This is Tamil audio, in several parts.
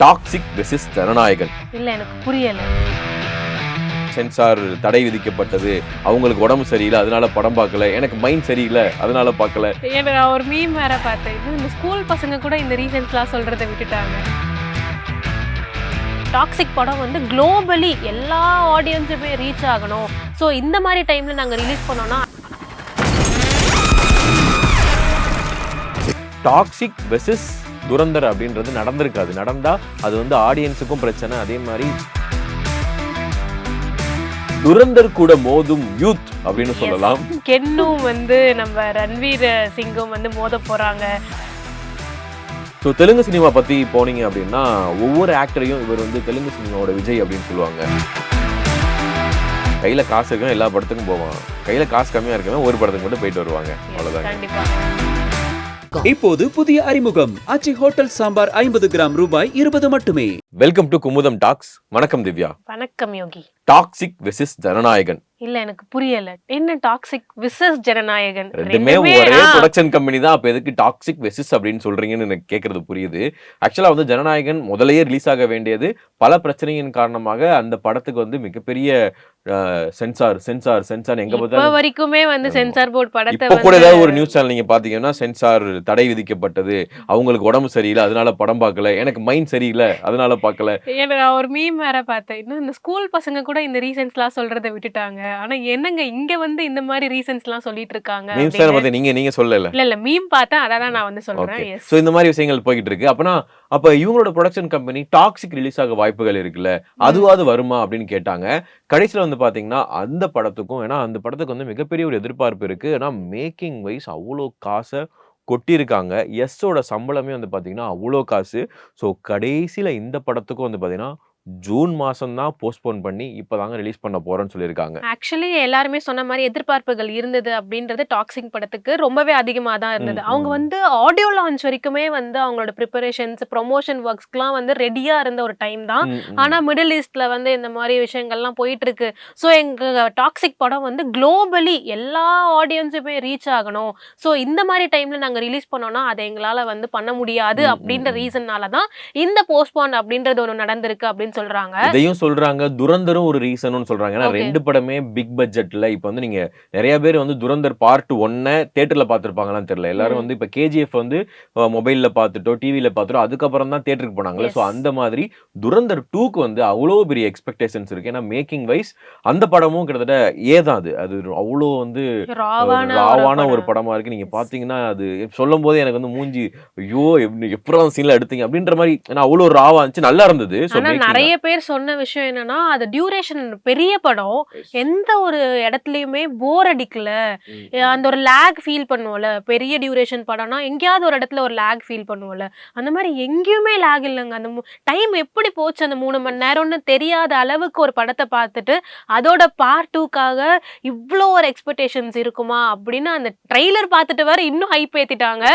Toxic versus Jananayagan. இல்ல எனக்கு புரியல. சென்சார் தடை விதிக்கப்பட்டது, அவங்களுக்கு உடம்பு சரியில்லை அதனால படம் பார்க்கல, எனக்கு மைண்ட் சரியில்லை அதனால பார்க்கல. நான் ஒரு மீம் வேற பார்த்தேன். இந்த ஸ்கூல் பசங்க கூட இந்த ரீசன்ஸ்லாம் சொல்றதை விட்டுட்டாங்க. டாக்ஸிக் படம் வந்து குளோபலி எல்லா ஆடியன்ஸுமே ரீச் ஆகணும். ஸோ இந்த மாதிரி டைம்ல நாங்கள் ரிலீஸ் பண்ணோம்னா டாக்ஸிக் வெர்சஸ் துரந்தர் அப்படின்றது நடந்திருக்காது. நடந்தா அது வந்து ஆடியன்ஸுக்கும் பிரச்சனை. அதே மாதிரி துரந்தர் கூட மோதும் யூத் அப்படின்னு சொல்லலாம். கென்னும் வந்து நம்ம ரன்வீர் சிங்கும் வந்து மோத போறாங்க. ஸோ தெலுங்கு சினிமா பத்தி போனீங்க அப்படின்னா ஒவ்வொரு ஆக்டரையும் இவர் வந்து தெலுங்கு சினிமாவோட விஜய் அப்படின்னு சொல்லுவாங்க. கையில காசு இருக்கணும் எல்லா படத்துக்கும் போவான், கையில காசு கம்மியா இருக்கணும் ஒரு படத்துக்கு மட்டும் போயிட்டு வருவாங்க, அவ்வளவுதான். கண்டிப்பா. இப்போது புதிய அறிமுகம் ஆச்சி ஹோட்டல் சாம்பார் 50 கிராம் ரூபாய் 20 மட்டுமே. Welcome to Kumudam talks. வணக்கம் திவ்யா. வணக்கம் யோகி. Toxic versus Jananayagan. இல்ல எனக்கு புரியல. என்ன டாக்ஸிக் விசஸ் ஜனநாயகன்? ரெண்டுமே ஒரே ப்ரொடக்ஷன் கம்பெனி தான். அப்ப எதுக்கு டாக்ஸிக் வெர்சஸ் அப்படின்னு சொல்றீங்கன்னு எனக்கு கேட்கறது புரியுது. ஆக்சுவலா வந்து ஜனநாயகன் முதலையே ரிலீஸ் ஆக வேண்டியது பல பிரச்சனையின் காரணமாக அந்த படத்துக்கு வந்து மிகப்பெரிய சென்சார் எங்க பார்த்தாலும் வரைக்குமே வந்து சென்சார் போர்டு படத்தை இப்ப கூட ஏதாவது ஒரு நியூஸ் சேனல் நீங்க பாத்தீங்கன்னா சென்சார் தடை விதிக்கப்பட்டது, அவங்களுக்கு உடம்பு சரியில்லை அதனால படம் பார்க்கல, எனக்கு மைண்ட் சரியில்லை அதனால பார்க்கல. நான் ஒரு மீம் வேற பார்த்தேன். இன்னும் இந்த ஸ்கூல் பசங்க கூட இந்த ரீசன்ஸ்லாம் சொல்றதை விட்டுட்டாங்க. ஆனா என்னங்க இங்க வந்து இந்த மாதிரி ரீசன்ஸ்லாம் சொல்லிட்டு இருக்காங்க. மீம் சேனல் பத்தி நீங்க சொல்லல. இல்ல மீம் பார்த்தேன், அதான் நான் வந்து சொல்றேன். சோ இந்த மாதிரி விஷயங்கள் போயிட்டு இருக்கு. அப்ப இவங்களோட ப்ரொடக்ஷன் கம்பெனி டாக்ஸிக் ரிலீஸ் ஆக வாய்ப்புகள் இருக்குல்ல, அதுவாது வருமா அப்படின்னு கேட்டாங்க. கடைசியில வந்து பாத்தீங்கன்னா அந்த படத்துக்கும், ஏன்னா அந்த படத்துக்கு வந்து மிகப்பெரிய ஒரு எதிர்பார்ப்பு இருக்கு. ஏன்னா மேக்கிங் வைஸ் அவ்வளோ காசை கொட்டியிருக்காங்க. எஸ்ஸோட சம்பளமே வந்து பாத்தீங்கன்னா அவ்வளோ காசு. ஸோ கடைசியில இந்த படத்துக்கும் வந்து பாத்தீங்கன்னா ஜூன் மாசம் தான் போஸ்ட்போன் பண்ணி இப்பதாங்க ரிலீஸ் பண்ண போறேன்னு சொல்லியிருக்காங்க. ஆக்சுவலி எல்லாருமே சொன்ன மாதிரி எதிர்பார்ப்புகள் இருந்தது அப்படின்றது டாக்ஸிக் படத்துக்கு ரொம்பவே அதிகமா தான் இருந்தது. அவங்க வந்து ஆடியோ லான்ச் வரைக்குமே வந்து அவங்களோட ப்ரிப்பரேஷன்ஸ் ப்ரொமோஷன் ஒர்க்ஸ்க்குலாம் வந்து ரெடியா இருந்த ஒரு டைம் தான். ஆனா மிடில் ஈஸ்ட்ல வந்து இந்த மாதிரி விஷயங்கள்லாம் போயிட்டு இருக்கு. ஸோ எங்க டாக்ஸிக் படம் வந்து குளோபலி எல்லா ஆடியன்ஸுமே ரீச் ஆகணும். ஸோ இந்த மாதிரி டைம்ல நாங்க ரிலீஸ் பண்ணோம்னா அதை எங்களால வந்து பண்ண முடியாது அப்படின்ற ரீசன்னால தான் இந்த போஸ்ட்போன் அப்படின்றது ஒன்று நடந்திருக்கு அப்படின்னு சொல்றாங்க. இதையும் சொல்றாங்க, துரந்தரும் ஒரு ரீசனும் சொல்றாங்க. ஏன்னா ரெண்டு படமே பிக் பட்ஜெட்ல. இப்ப வந்து நீங்க நிறைய பேர் வந்து துரந்தர் பார்ட் 1 தியேட்டர்ல பாத்துருப்பாங்களான்னு தெரியல. எல்லாரும் வந்து இப்ப கேஜிஎஃப் வந்து மொபைல்ல பாத்துட்டோ டிவில பாத்துட்டோ அதுக்கப்புறம் தான் தியேட்டருக்கு போனாங்களே. சோ அந்த மாதிரி துரந்தர் 2க்கு வந்து அவ்வளோ பெரிய எக்ஸ்பெக்டேஷன்ஸ் இருக்கு. ஏன்னா மேக்கிங் வைஸ் அந்த படமும் கிட்டத்தட்ட ஏதான் அது அவ்வளோ வந்து ராவான ஒரு படமா இருக்கு. நீங்க பாத்தீங்கன்னா அது சொல்லும் போதே எனக்கு வந்து மூஞ்சி ஐயோ எப்பறம் சீன்ல எடுத்தீங்க அப்படின்ற மாதிரி, ஏன்னா அவ்வளோ ராவா இருந்துச்சு, நல்லா இருந்தது. நிறைய பேர் சொன்ன விஷயம் என்னன்னா, அது டியூரேஷன் பெரிய படம், எந்த ஒரு இடத்துலயுமே போர் அடிக்கல. அந்த ஒரு லேக் ஃபீல் பண்ணுவோம்ல, பெரிய டியூரேஷன் படம்னா எங்கேயாவது ஒரு இடத்துல ஒரு லேக் ஃபீல் பண்ணுவோம்ல, அந்த மாதிரி எங்கேயுமே லேக் இல்லைங்க. அந்த டைம் எப்படி போச்சு அந்த 3 மணி நேரம்னு தெரியாத அளவுக்கு ஒரு படத்தை பார்த்துட்டு அதோட பார்ட் 2க்காக இவ்வளோ ஒரு எக்ஸ்பெக்டேஷன்ஸ் இருக்குமா அப்படின்னு அந்த ட்ரெய்லர் பார்த்துட்டு வர இன்னும் ஹைப் ஏத்திட்டாங்க.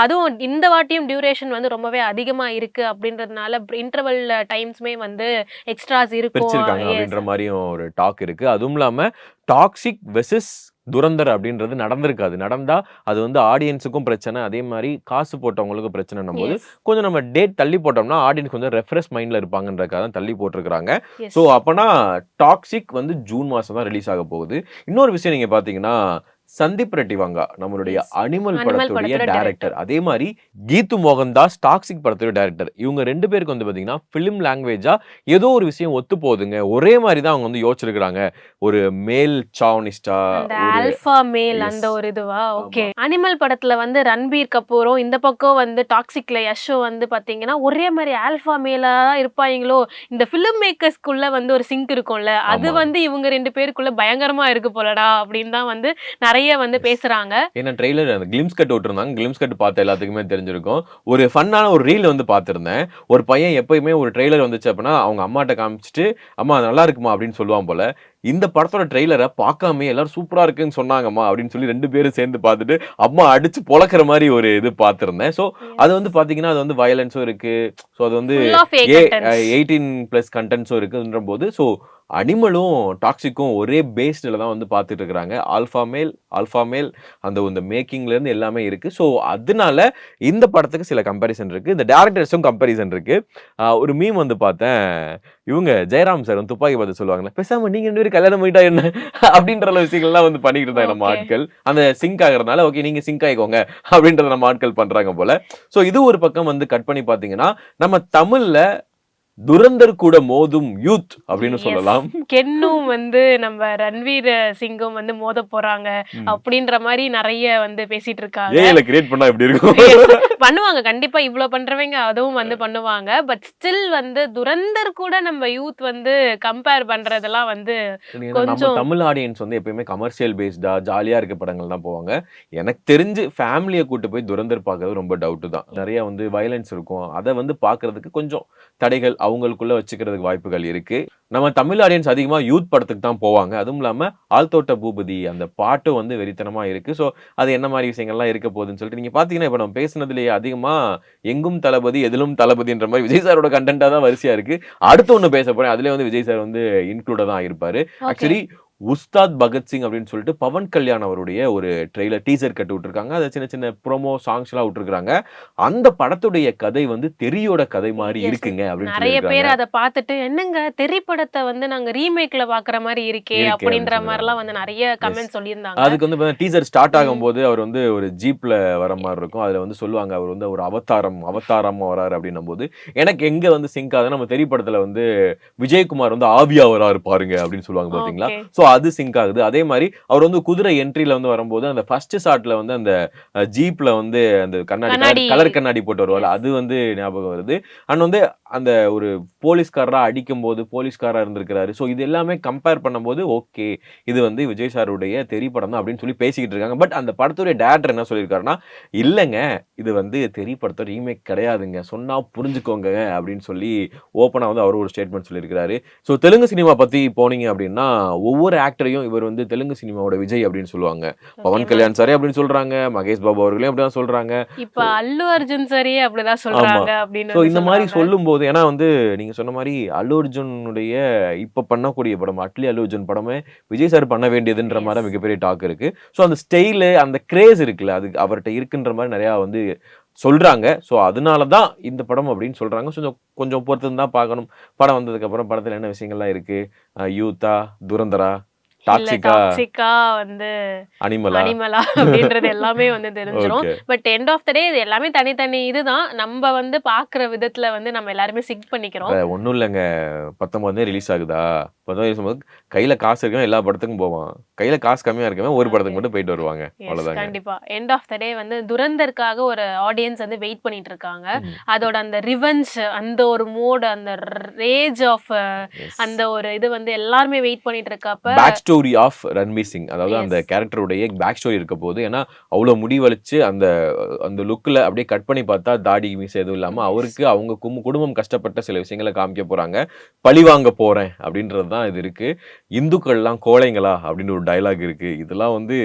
அதுவும் இந்த வாட்டியும் டியூரேஷன் வந்து ரொம்பவே அதிகமா இருக்கு அப்படின்றதுனால இன்டர்வல் டைம்ஸ்மே வந்து எக்ஸ்ட்ராஸ் இருக்கும் அப்படின்ற மாதிரியும் ஒரு டாக் இருக்கு. அதுவும் இல்லாம டாக்ஸிக் வெர்சஸ் துரந்தர் அப்படின்றது நடந்திருக்காது. நடந்தா அது வந்து ஆடியன்ஸுக்கும் பிரச்சனை, அதே மாதிரி காசு போட்டவங்களுக்கும் பிரச்சனைன்னும் போது கொஞ்சம் நம்ம டேட் தள்ளி போட்டோம்னா ஆடியன்ஸ் கொஞ்சம் ரெஃப்ரெஷ் மைண்ட்ல இருப்பாங்கன்றதுக்காக தான் தள்ளி போட்டிருக்காங்க. ஸோ அப்பனா டாக்ஸிக் வந்து ஜூன் மாசம் தான் ரிலீஸ் ஆக போகுது. இன்னொரு விஷயம் நீங்க பாத்தீங்கன்னா சந்தீப் ரெட்டி வாங்கா நம்மளுடைய அனிமல் படத்துடைய டைரக்டர், அதே மாதிரி கீது மோகன்தாஸ் டாக்ஸிக் படத்துடைய டைரக்டர். இவங்க ரெண்டு பேருக்கு வந்து பாத்தீங்கன்னா பிலிம் லாங்குவேஜா ஏதோ ஒரு விஷயம் ஒத்து போகுதுங்க. ஒரே மாதிரி தான் அவங்க வந்து யோசிச்சிருக்காங்க. ஒரு மேல் சாவனிஸ்டா, ஆல்பா மேல் அந்த ஒரு இதுவா. ஓகே, அனிமல் படத்துல வந்து ரன்பீர் கபூரும் இந்த பக்கம் வந்து டாக்ஸிக்ல யஷோ வந்து பாத்தீங்கன்னா ஒரே மாதிரி ஆல்பா மேலா இருப்பாங்களோ. இந்த பிலிம் மேக்கர்ஸ்க்குள்ள வந்து ஒரு சிங்க் இருக்கும்ல, அது வந்து இவங்க ரெண்டு பேருக்குள்ள பயங்கரமா இருக்கு போலடா அப்படின்னு தான் வந்து நிறைய வந்து பேசுறாங்க. ஏன்னா ட்ரெய்லர் அந்த கிளிம்ஸ் கட் விட்டுருந்தாங்க. கிளிம்ஸ் கட் பார்த்த எல்லாத்துக்குமே தெரிஞ்சிருக்கும். ஒரு ஃபன்னான ஒரு ரீல் வந்து பார்த்திருந்தேன். ஒரு பையன் எப்பயுமே ஒரு ட்ரெய்லர் வந்துச்சு அப்படின்னா அவங்க அம்மாட்ட காமிச்சிட்டு அம்மா நல்லா இருக்குமா அப்படின்னு சொல்லுவான் போல. இந்த படத்தோட ட்ரெய்லரை பார்க்காம எல்லாரும் சூப்பரா இருக்குன்னு சொன்னாங்கம்மா அப்படின்னு சொல்லி 2 பேரும் சேர்ந்து பார்த்துட்டு அம்மா அடிச்சு பொளக்குற மாதிரி ஒரு இது பார்த்திருந்தேன். ஸோ அது வந்து பாத்தீங்கன்னா அது வந்து வயலன்ஸும் இருக்கு. ஸோ அது வந்து Full of A contents. 18+ கண்டென்ட்ஸும் இருக்குன்ற போது ஸோ அனிமலும் டாக்ஸிக்கும் ஒரே பேஸ்டில் தான் வந்து பார்த்துட்டு இருக்கிறாங்க. ஆல்ஃபா மேல் அந்த மேக்கிங்ல இருந்து எல்லாமே இருக்கு. ஸோ அதனால இந்த படத்துக்கு சில கம்பேரிசன் இருக்கு. இந்த டேரக்டர்ஸும் கம்பேரிசன் இருக்கு. ஒரு மீம் வந்து பார்த்தேன். இவங்க ஜெயராம் சார் வந்து துப்பாக்கி பார்த்து சொல்லுவாங்கல்ல, பேசாம நீங்க 2 பேரும் கல்யாணம் பண்ணிட்டா என்ன அப்படின்ற விஷயங்கள்லாம் வந்து பண்ணிக்கிட்டு இருந்தாங்க நம்ம Okay. ஆட்கள். அந்த சிங்க் ஆகுறதுனால ஓகே நீங்க சிங்க் ஆயிக்கோங்க அப்படின்றத நம்ம ஆட்கள் பண்றாங்க போல. ஸோ இது ஒரு பக்கம் வந்து கட் பண்ணி பார்த்தீங்கன்னா நம்ம தமிழ்ல துரந்தர் கூட மோதும் யூத் அப்படின்னு Yes. சொல்லலாம். கென்னும் வந்து நம்ம ரன்வீர் சிங்கும் வந்து மோத போறாங்க அப்படின்ற மாதிரி நிறைய வந்து பேசிட்டு இருக்காங்க. ஏஐல கிரியேட் பண்ணா எப்படி இருக்கும்? பண்ணுவாங்க கண்டிப்பா, இவ்ளோ பண்றவங்க அதுவும் வந்து பண்ணுவாங்க. பட் ஸ்டில் வந்து துரந்தர் கூட நம்ம யூத் வந்து கம்பேர் பண்றதெல்லாம் வந்து நம்ம கொஞ்சம் தமிழ் ஆடியன்ஸ் வந்து எப்பயுமே கமர்ஷியல் பேஸ்டா ஜாலியா இருக்க படங்கள் தான் போவாங்க. எனக்கு தெரிஞ்சு ஃபேமிலியை கூட்டு போய் துரந்தர் பார்க்கறது ரொம்ப டவுட் தான். நிறைய வந்து வயலன்ஸ் இருக்கும். அதை வந்து பார்க்கறதுக்கு கொஞ்சம் தடைகள் அவங்களுக்குள்ள வச்சுக்கிறதுக்கு வாய்ப்புகள் இருக்கு. நம்ம தமிழ் ஆடியன்ஸ் அதிகமா யூத் படத்துக்கு தான் போவாங்க. அதுவும் இல்லாம ஆழ்தோட்ட பூபதி அந்த பாட்டும் வந்து வெறித்தனமா இருக்கு. ஸோ அது என்ன மாதிரி விஷயங்கள்லாம் இருக்க போகுதுன்னு சொல்லிட்டு நீங்க பாத்தீங்கன்னா இப்ப நம்ம பேசுனதுலேயே அதிகமா எங்கும் தளபதி எதிலும் தளபதின்ற மாதிரி விஜய் சாரோட கண்டென்ட்டா தான் வரிசையா இருக்கு. அடுத்து ஒண்ணு பேச போறேன். அதுல வந்து விஜய் சார் வந்து இன்க்ளூடா தான் இருப்பாரு. ஓகே. ஆக்சுவலி உஸ்தாத் பகத்சிங் அப்படின்னு சொல்லிட்டு பவன் கல்யாண் அவருடைய ஒரு ட்ரெய்லர் டீசர் கட்டு விட்டுருக்காங்க. அதை சின்ன சின்ன ப்ரோமோ சாங்ஸ் எல்லாம் விட்டுருக்காங்க. அந்த படத்துடைய கதை வந்து தெரியோட கதை மாதிரி Yes. இருக்குங்க அப்படின்னு நிறைய பேர் சொல்லியிருக்காங்க. அதை பார்த்துட்டு என்னங்க திரைப்படத்தை வந்து நாங்க ரீமேக்ல பாக்குற மாதிரி இருக்கே இருக்கே அப்படின்ற அப்படின்னு மாதிரிலாம் வந்து நிறைய கமெண்ட் சொல்லியிருந்தாங்க. அதுக்கு வந்து டீசர் ஸ்டார்ட் ஆகும்போது அவர் வந்து ஒரு ஜீப்ல வர மாதிரி இருக்கும். அதுல வந்து சொல்லுவாங்க அவர் வந்து ஒரு அவதாரமா வராரு அப்படின்னும் போது எனக்கு எங்க வந்து சிங்க் ஆகுது நம்ம திரைப்படத்துல வந்து விஜயகுமார் வந்து ஆவியா வராரு பாருங்க அப்படின்னு சொல்லுவாங்க பாத்தீங்களா. Okay. சோ அது சிங்க் ஆகுது. அதே மாதிரி அவர் வந்து குதிரை என்ட்ரில வந்து வரும்போது அந்த ஃபர்ஸ்ட் ஷாட்ல வந்து அந்த ஜீப்ல வந்து அந்த கண்ணாடி. கலர் கண்ணாடி போட்டு வருவாரு. Yes. அது வந்து ஞாபகம் வருது. அண்ட் வந்து அந்த ஒரு போலீஸ்காரரா அடிக்கும் போது போலீஸ்காரா இருந்திருக்கிறாரு. சோ இது எல்லாமே கம்பேர் பண்ணும்போது ஓகே இது வந்து விஜய் சாருடைய திரைப்படம் தான் அப்படின்னு சொல்லி பேசிக்கிட்டு இருக்காங்க. பட் அந்த படத்துடைய டைரக்டர் என்ன சொல்லியிருக்காருன்னா இல்லங்க இது வந்து திரைப்படத்தோட ரீமேக் கிடையாதுங்க சொன்னா புரிஞ்சுக்கோங்க அப்படின்னு சொல்லி ஓப்பனா வந்து அவர் ஒரு ஸ்டேட்மெண்ட் சொல்லியிருக்காரு. ஸோ தெலுங்கு சினிமா பத்தி போனீங்க அப்படின்னா ஒவ்வொரு ஆக்டரையும் இவர் வந்து தெலுங்கு சினிமாவோட விஜய் அப்படின்னு சொல்லுவாங்க. பவன் கல்யாண் சாரே அப்படின்னு சொல்றாங்க. மகேஷ் பாபு அவர்களையும் அப்படிதான் சொல்றாங்க. இப்ப அல்லு அர்ஜுன் சரியே அப்படிதான் சொல்றாங்க அப்படின்னு ஸோ வந்து இந்த மாதிரி சொல்றாங்க. சொல்லும்போது ஏன்னா வந்து நீங்க சொன்ன மாதிரி அல்லு அர்ஜுனுடைய இப்ப பண்ணக்கூடிய படம் அல்லு அர்ஜுன் படமே விஜய் சார் பண்ண வேண்டியதுன்ற Yes. மாதிரி மிகப்பெரிய டாக் இருக்கு. ஸோ அந்த ஸ்டைலு அந்த கிரேஸ் இருக்குல்ல அது அவர்கிட்ட இருக்குன்ற மாதிரி நிறைய வந்து சொல்றாங்க. ஸோ அதனால தான் இந்த படம் அப்படின்னு சொல்றாங்க. ஸோ கொஞ்சம் பொறுத்து தான் பார்க்கணும். படம் வந்ததுக்கு அப்புறம் படத்துல என்ன விஷயங்கள்லாம் இருக்கு. யூத்தா, துரந்தரா, இல்ல டாக்ஸிக்கா, டாக்ஸிக்கா வந்து அனிமலா. அனிமலா அப்படின்றது எல்லாமே வந்து தெரிஞ்சிரும். Okay. But end of the day இது எல்லாமே தனித்தனி இதுதான். நம்ம வந்து பாக்குற விதத்துல வந்து நம்ம எல்லாருமே சிங்க் பண்ணிக்கிறோம். ஒன்றும் இல்லைங்க 19 ரிலீஸ் ஆகுதா 19 ரிலீஸ் ஆகும்போது கையில காசு இருக்கவன் எல்லா படத்துக்கும் போவான். கையில காசு கம்மியா இருக்கவன் ஒரு படத்துக்கு மட்டும் போயிட்டு வருவாங்க. Yes, அவ்வளவுதாங்க. கண்டிப்பா எண்ட் ஆஃப் த டே வந்து துரந்தருக்காக ஒரு ஆடியன்ஸ் வந்து வெயிட் பண்ணிட்டு இருக்காங்க. ம். அதோட அந்த ரிவெஞ்ச் அந்த ஒரு மோட் அந்த ரேஜ் ஆஃப் Yes. அந்த ஒரு இது வந்து எல்லாருமே வெயிட் பண்ணிட்டு இருக்கப்ப back story of Ranveer Singh அதாவது அந்த Yes. கேரக்டருடைய பேக் ஸ்டோரி இருக்க போது ஏன்னா அவ்வளவு முடி வலிச்சு அந்த லுக்ல அப்படியே கட் பண்ணி பார்த்தா தாடி மீசை எதுவும் இல்லாம Yes. அவருக்கு அவங்க குடும்பம் கஷ்டப்பட்ட சில விஷயங்களை காமிக்க போறாங்க. பழி வாங்க போறேன் அப்படின்றது தான் இது இருக்கு. இந்துக்கள்லாம் கோழைங்களா அப்படின்னு ஒரு டயலாக் இருக்கு. இதெல்லாம் வந்து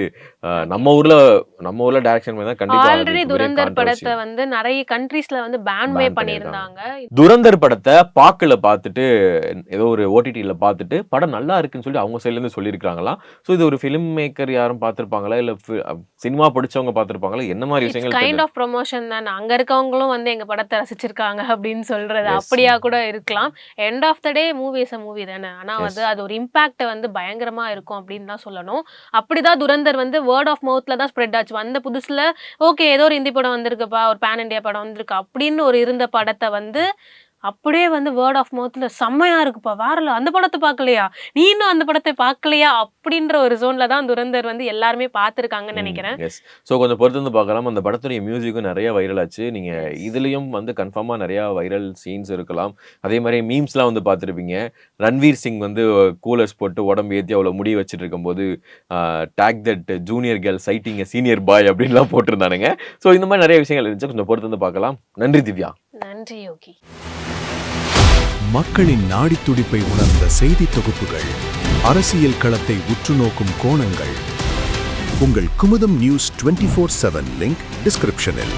நம்ம ஊர்ல டைரக்ஷன் தான் கண்டிப்பா ஆல்ரெடி அது பெரிய துரந்தர் controversy. படத்தை வந்து நிறைய கண்ட்ரீஸ்ல வந்து பேன்வே Ban பண்ணியிருந்தாங்க. துரந்தர் படத்தை பாக்குல பார்த்துட்டு ஏதோ ஒரு ஓடிடில பார்த்துட்டு படம் நல்லா இருக்குன்னு சொல்லி அவங்க சைட்ல இருந்து சொல்லியிருக்காங்களாம். ஸோ இது ஒரு ஃபிலிம் மேக்கர் யாரும் பார்த்திருப்பாங்களா இல்ல சினிமா படிச்சவங்க பார்த்திருப்பாங்களா என்ன மாதிரி இட்ஸ் விஷயங்கள் கைண்ட் தெரியல. ஆஃப் ப்ரொமோஷன் தான். அங்க இருக்கவங்களும் வந்து எங்க படத்தை ரசிச்சிருக்காங்க அப்படின்னு சொல்றது Yes. அப்படியா கூட இருக்கலாம். End of the day movie is a movie தானே. ஆனா Yes. வந்து அது ஒரு இம்பாக்ட் வந்து பயங்கரமா இருக்கும் அப்படின்னு தான் சொல்லணும். அப்படிதான் துரந்தர் வந்து வேர்ட் ஆஃப் மவுத்ல தான் ஸ்ப்ரெட் ஆச்சு. வந்த புதுசுல ஓகே ஏதோ ஒரு ஹிந்தி படம் வந்திருக்குப்பா ஒரு பேன் இண்டியா படம் வந்திருக்கு அப்படின்னு ஒரு இருந்த படத்தை வந்து அப்படியே வந்து வேர்ட் ஆஃப் மவுத்ல செம்மையா இருக்குப்பா வேறல அந்த படத்தை பார்க்கலையா நீ இன்னும் அந்த படத்தை பார்க்கலையா அப்படின்ற ஒரு ஜோன்ல தான் துரந்தர் வந்து எல்லாருமே பார்த்திருக்காங்கன்னு நினைக்கிறேன். எஸ். ஸோ கொஞ்சம் பொறுத்து வந்து பார்க்கலாம். அந்த படத்துடைய மியூசிக்கும் நிறைய வைரல் ஆச்சு. நீங்க Yes. இதுலயும் வந்து கன்ஃபார்மா நிறைய வைரல் சீன்ஸ் இருக்கலாம். அதே மாதிரி மீம்ஸ்லாம் வந்து பார்த்துருப்பீங்க. ரன்வீர் சிங் வந்து கூலர்ஸ் போட்டு உடம்பு ஏற்றி அவ்வளோ முடி வச்சுட்டு இருக்கும்போது take that junior girl sighting senior boy அப்படின்லாம் போட்டிருந்தானுங்க. ஸோ இந்த மாதிரி நிறைய விஷயங்கள் இருந்துச்சு. கொஞ்சம் பொறுத்து வந்து பார்க்கலாம். நன்றி திவ்யா. நன்றி யோகி. மக்களின் நாடித்துடிப்பை உணர்ந்த செய்தி தொகுப்புகள் அரசியல் களத்தை உற்றுநோக்கும் கோணங்கள். உங்கள் குமுதம் நியூஸ் 24/7 லிங்க் டிஸ்கிரிப்ஷனில்.